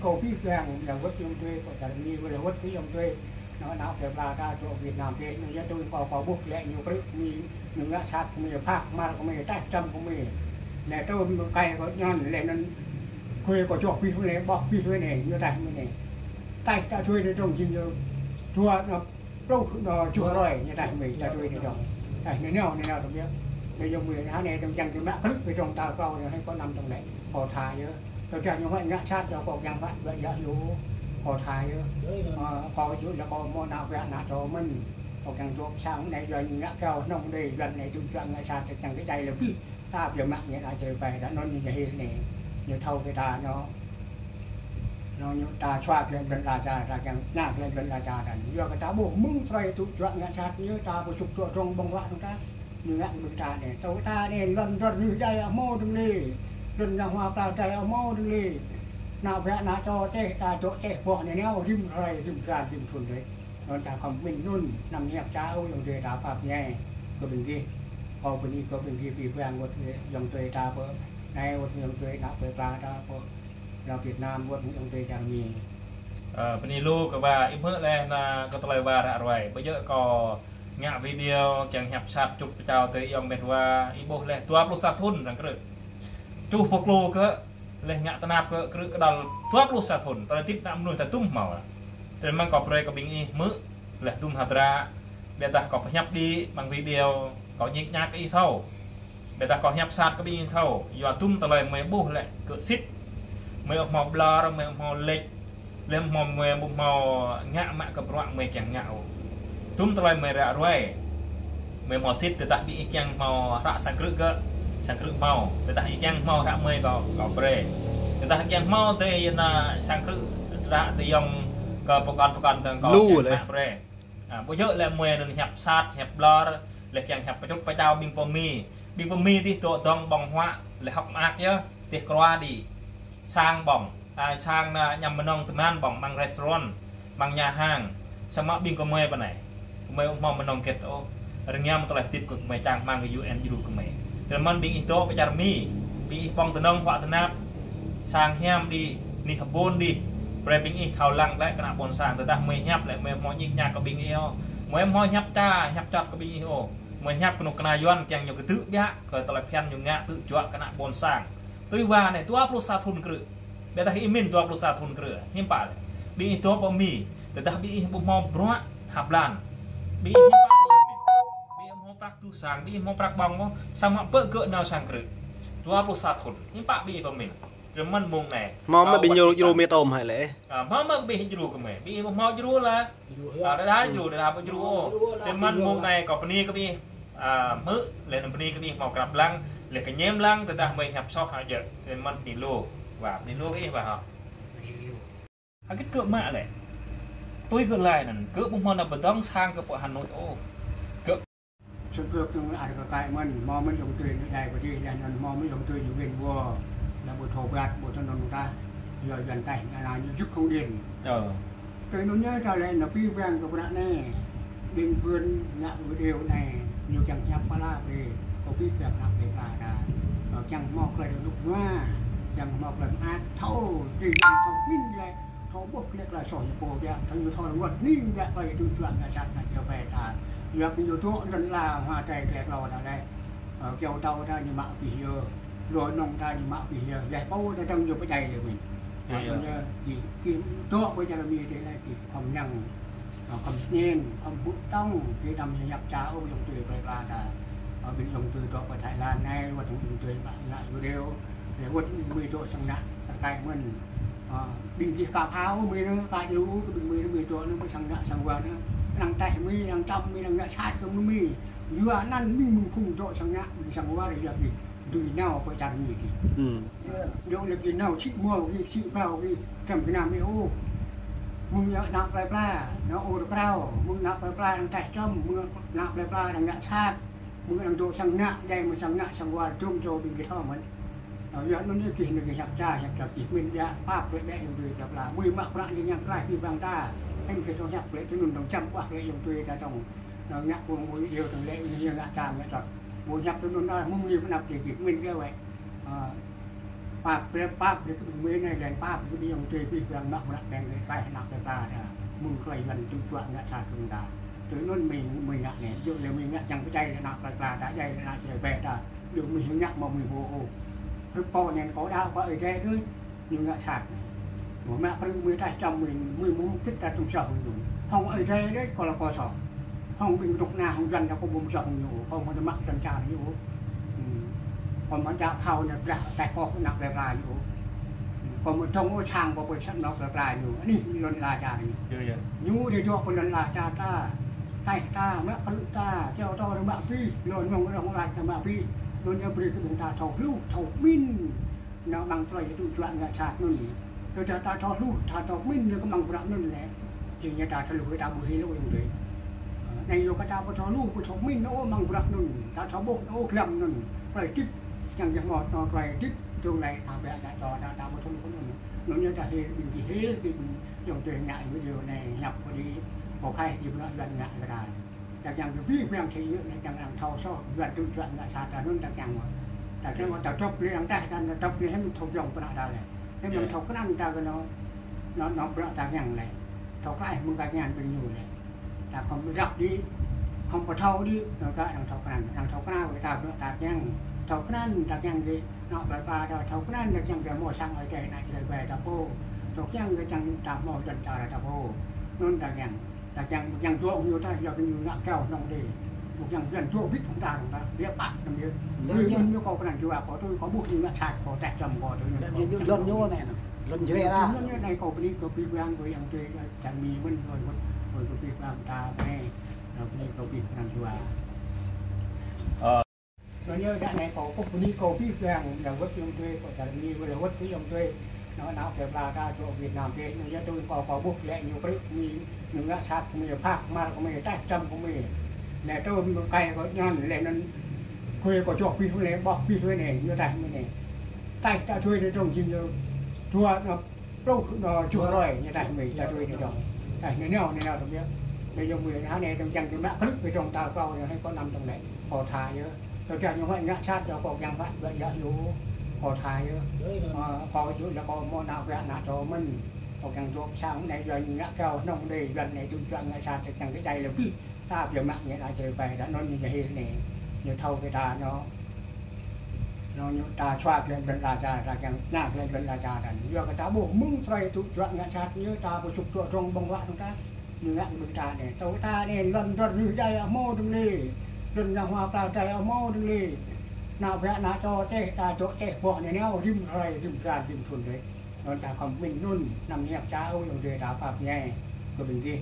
cầu phi vàng là vớt trong thuê của cả nghi với là vớt cái trong thuê nó nào để là ra chỗ Việt Nam thế nó tôi có buộc lệ nhiều cái mi những ngã sát của mình phạt mà của mình tách trăm của mình là tôi cày có nhon lệ nó quê có chỗ phi lệ bọc phi thuê này như tay mình này tay ta thuê nó trồng gì như thua nó đâu nó chua rồi như tay mình ta thuê này trồng tay này nào được biết bây giờ mình hả này trong chẳng cái mã clip về trong ta câu hay có nằm trong đấy họ thà nhớ tôi cho những hoại ngã sát cho có chẳng vậy vậy giá yếu họ thà nhớ có chỗ là có món nào về nào cho mình có chẳng chỗ sáng này rồi ngã cao nông đây gần này tôi cho ngã sát chẳng cái đây là cái ta giờ mạng như là trời về đã nó như vậy này như thâu cái ta nó như ta xoa lên bên là ra chẳng nạc lên bên là ra giờ cái ta bộ mưng xoay tụi chọn ngã sát như ta bộ chụp chỗ trong bông hoa chúng ta như ngã bên ta này tàu ta này lần như đây ở mô đừng đi đừng ra hoa ta đây ở mô đừng đi nào vẽ nào cho thế ta chỗ thế bỏ này nhau rim rồi rim ra rim thuần đấy còn ta còn mình luôn nằm nhẹp cháu dùng để ta phạt nhẹ của mình kia họ bên đi có bên kia vì quen một dòng tuổi ta vợ này một dòng tuổi đã về ta vợ là Việt Nam một dòng tuổi chẳng gì bên đi lưu các bà im hớt lên là có tờ bà đã rồi bây giờ có ngạ video chẳng hẹp sạt chụp chào tới ông bên qua ibo lên tua plus sát thun rằng cái chụp phục lô cơ lên ngạ tân áp cơ cái đòn tua plus sát thun tao tiếp năm nuôi ta tung màu thì mang có pre có bình y mứ là tung hạt ra bây ta có nhập đi bằng video có nhích nhác cái thâu bây ta có nhập sạt có bình thâu giờ tung tao lời mấy bố lại cỡ xít mấy màu blur mấy màu lệch lên màu ngạ mạ cặp loạn mấy chẳng ngạo tum terlalu merah ruai, memang sit tetap ikan mau rak sangkrut mau, tetap ikan mau rak mei kau bre, tetap ikan mau te na sangkrut rak te yang ke pekan teng kau rak bre, bây giờ là mei nên hẹp sát hẹp blur, là chẳng hẹp cái chút phải đào bing pomi thì tụi tông bong hoa là học ác nhá, tiệc qua đi sang bong, sang nhằm bên ông tụi man bong bằng restaurant, bằng nhà hàng, sama bing pomi bên này mấy mau menong ket oh rengnya telah tip ke mấy trang mang ke UN juru ke mấy teman bing itu pacar mi bing bong tenong pak tenap sang hem di ni habon di pre bing i thau lang lại kena bon sang tetap mấy hẹp lại mấy mo nhích nhạc ke bing io mấy mo hẹp chặt ke bing io mấy hẹp kena kena yuan yang nhiều cái tự bia ke telah pian nhiều ngạ tự chuak kena bon sang tôi qua này 21 kreu beta imin 21 kreu himpal bing itu pa mi tetap bing mo bro hablan bị mau prak tu sang bị mau prak bong sama pe ke nào sang kreu 21 ini pak bi pemin cuman mung này mau mà bị nhiều euro mét ôm hay lẽ mau mà bị euro ke me bị mau euro là đã euro đã apa euro cuman mung này có peni ke bi mớ lên peni ke bi mau krap lang le ke nhem lang tetap mei hap sok aja cuman di lo và di lo cái và cái cỡ mạ này tôi gần lại là cỡ bông hoa là bờ đông sang cái bộ Hà Nội ô cỡ xuân cướp trong lại cái tại mình mò mình dùng tươi cái này của đi là mò mình dùng tươi dùng bên vua là bộ thổ bạt bộ thân đồng ta giờ dần tay là như giúp không điền tôi nó nhớ ra lại là pi vàng của bạn này bên vườn nhạ với điều này nhiều chẳng nhập qua la về có pi vàng nặng để là chẳng mọc lại được lúc hoa chẳng mọc lại ác thâu thì thâu minh lại thâu bốc lại là sỏi bộ vậy thằng như thâu luật ninh vậy vậy tôi chọn là chặt là trở về ta giờ cái yếu tố rất là hòa trái kẹt lò ở đây kêu tàu ra như mạo bị giờ rồi nông ra như mạo bị giờ để bao ra trong nhiều cái chạy để mình bây giờ thì kiếm chỗ bây giờ là mi thế này thì phòng nhằng phòng nhiên phòng bút tông cái đầm nhập cháo dùng từ về là ở bên dùng từ chỗ ở Thái Lan này và dùng từ bạn lại video để vượt 10 chỗ sang nặng cái mình bình gì cà pháo mi nó ta chú bình 10 chỗ nó mới sang nặng sang qua nữa đang tay mi đang trong mi đang ngã sát trong mi vừa năn mi mùng khung chỗ sang nặng mình sang qua để giờ thì tùy nào phải chặt gì thì đâu là cái nào chịu mua cái chịu vào cái cầm cái nào mới ô mùng nạp lại pla nó ô được cao mùng nạp lại pla đang chạy trong mùng nạp lại pla đang ngã sát mùng đang chỗ sang nặng đây mà sang nặng sang qua chung cho bình cái thao mình giờ nó như kiểu cái hạt trà chỉ mình đã pháp lại bé dùng đập là 10 mạc lại như nhang lại khi vàng ta anh cái cho hạt lại cái nụn đồng trăm quả lại dùng tươi đã trong nó ngã cuồng mỗi điều thằng lệ như ngã trà ngã trật mỗi nhập tôi nói mung nhiều nạp chỉ mình cái vậy Pap dia kemana dan pap dia yang TV yang nak dan kai nak ta dah mung klaiวันจุจวงะชาตุนดาtừ nôn mình ngạ này dù là mình ngạ chẳng có chay là nạp là đã dây là chỉ về ta dù mình ngạ mà mình vô cái po này có đau có ở đâyด้วยnhưng ngạ sạt của mẹ cứ mới ta trong mình muốn kích ta trong sòng rồi không ở đây đấy còn là co sòng không bình trục nào không dần là không bùng sòng nhiều không có mắc chân trà nhiều còn mà cha khâu này là tại co nạp là nhiều còn một trong ngôi trang có bữa sẵn nạp là nhiều đi luôn là trà nhiều nhu thì cho con lần là trà ta tay ta mẹ cứ ta treo to được mẹ phi luôn nhung nó không lại mẹ phi luôn nhớ bự cái ta thầu lưu thầu min nó bằng trời tụi chuyện ngã sạt luôn rồi ta thầu lưu thầu min rồi cũng bằng bạc luôn nè chỉ như ta thầu lưu ta bự hi nó cũng vậy này rồi cái ta có thầu lưu có thầu min nó bằng bạc luôn ta thầu bột nó lầm luôn phải tiếp chẳng chẳng ngọt nó phải tiếp trong này ta bẻ ta cho ta có thầu luôn nó nhớ ta thì mình chỉ thế thì mình dùng tiền ngại cái điều này nhập vào đi một hai thì nó gần ngại là đài chẳng chẳng cái vi phạm thì này chẳng làm thâu so gần tự chuyện là sao ta luôn chẳng chẳng mà cái mà ta chọc liền ta ta chọc liền hết thâu dòng của nó đây này cái mình thâu cái ăn ta cái nó ta nhàng này thâu cáiมึงcái nhàng bên nhiều này ta không bị đập đi không có thâu đi rồi cái thằng thâu cái nào người ta nhàng thâu cái ăn ta nhàng gì nó lại ba rồi thâu cái ăn là chẳng cái mua sang ở đây này rồi về ta vô thâu cái ăn người chẳng ta mua chân ta là ta vô luôn ta nhàng là chẳng chỗ nhiều ta giờ cái nhiều ngã keo nông đi một chẳng gần chỗ vít chúng ta biết bạn làm gì người dân nó có cái này chưa có tôi có buộc như ngã sạt có tẹt trầm có tôi như lần nhô này lần chơi ra như này có đi có bị vang với ông chơi chẳng mì bên rồi có bị vang ta này rồi đây có bị làm chưa rồi như đoạn này có đi có bị vang là vứt ông chơi có chẳng mì với là vứt cái ông chơi nó nào để ra chỗ Việt Nam thế nhưng tôi có buộc lại nhiều cái những ngã sạt của mình phạt mà của mình tay trầm của mình để tôi cày có nhon để nó quê có chỗ phi lấy bỏ phi thuê này như tay như này tay ta thuê để trồng chim như thua nó đâu nó chua rồi như tay mình ta thuê để trồng tay này nào được biết bây giờ mình há này trong chẳng cái mạ clip cái trồng tàu cao hay có nằm trong này có thải nữa tôi cho những loại ngã sạt cho có chẳng vậy vậy dạ yếu có thải có chỗ là có món nào gạ nào cho mình có càng chỗ sáng này rồi ngã cao nông đi gần này tôi chọn ngã sạt chẳng cái đây là cái ta giờ mạng như là trời về đã nói như vậy này như thâu cái ta nó như ta xoa lên bên là cha ra chẳng nhạc lên bên là cha là do cái ta bổ mưng xoay tôi chọn ngã sạt như ta bổ sụp chỗ trong bông loạn chúng ta như ngã bên ta này tàu ta này lần như đây ở mô đừng đi đừng là hoa ta đây ở mô đừng đi nào vẽ nào cho tê ta chỗ tê bỏ này neo rim ra rim thuần đấy rồi ta còn mình luôn nằm nhẹp cha ôi dòng đời ta phạt nhẹ của mình kia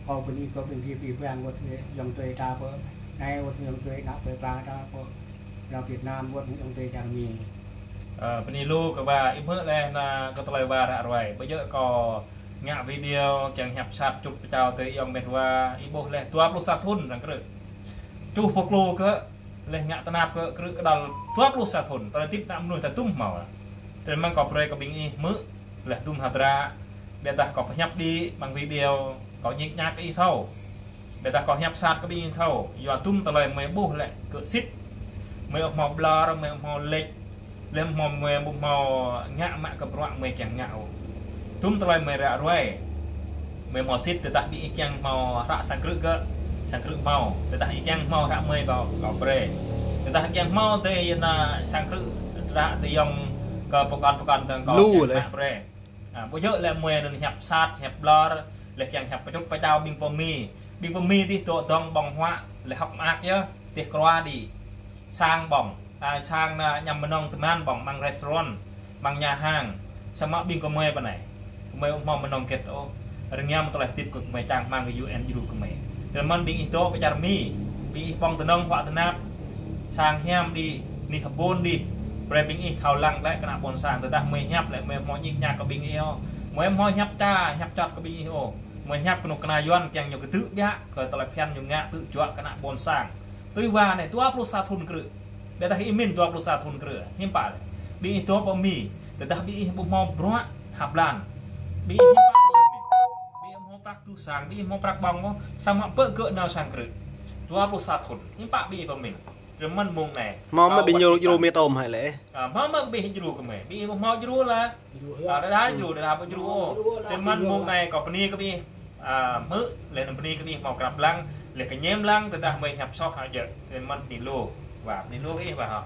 có bên kia vì vàng một dòng đời ta vợ này một dòng đời đã về ta vợ là Việt Nam một dòng đời đang mì bên này lưu các bà im hớt lên là có tờ bà đã rồi bây giờ có ngạ video chẳng hẹp sạt chụp chào tới dòng bên qua ibo lên tua plus sát thun rằng cái chụp phục lô cơ lên ngạ tân áp cơ cái đầu tua plus sát thun tao tiếp năm nuôi ta tung màu rồi mang cọp rồi có bình mỡ là tung hạt ra bây ta có nhấp đi bằng video có nhích nhác cái thâu bây ta có nhấp sát cái bình thâu giờ tung tao lời mấy bố lại cỡ xít mấy màu blur mấy màu lệch lên màu ngạ mạ cặp loạn mấy chẳng ngạo tung tao lời mấy rạ rồi mấy màu xít từ ta bị chẳng màu rạ sang cự màu từ ta chẳng màu rạ mấy vào cọp rồi từ ta chẳng màu thì là sang cự rạ thì dòng có con có hẹp rồi bây giờ là mùi nó hẹp sát hẹp blur là chẳng hẹp chút phải đào bing bom mi thì tụi tông bong hoa là học ác chứ tiệc qua đi sang bong sang nhằm bên ông tụi bong bằng restaurant bằng nhà hàng sao mà bing bom bên này mày mong bên ông kết ô rồi nghe một tôi lại tiếp cực mày chẳng mang cái UN du của mày rồi mình bing itu bây giờ mi bị bong tụi nông họa tụi nắp sang hem đi đi học bôn đi rồi bình ý thảo lăng lại cái nào bồn sàng từ ta mới nhấp lại mới mọi nhịp nhạc có bình yêu mới mọi nhấp cha nhấp chọt có bình yêu mới nhấp cái nụ cái này chẳng nhiều cái tự bia rồi tao lại khen nhiều ngã tự chọn cái nào bồn sàng tôi qua này tôi áp sa thun cử để ta imin tôi áp sa thun cử hiếm phải bình ý tôi bao mì để ta bị bông màu bro hạp lan bị hiếm phải bị màu tắc tu sàng bị màu tắc bong sao mà bỡ cỡ nào sàng cử tôi áp sa thun hiếm phải bị bao mình rồi mình mông này mong mới bị nhiều miệt ôm hay lẽ mà bị hình rùa cái mày bị mau rùa là đã rùa để làm bao rùa thì mình mông này có bên cái bi mỡ lên bên cái bi màu cặp lăng lên cái nhem lăng từ ta mày nhập so hại giờ thì mình đi lô và đi lô cái và họ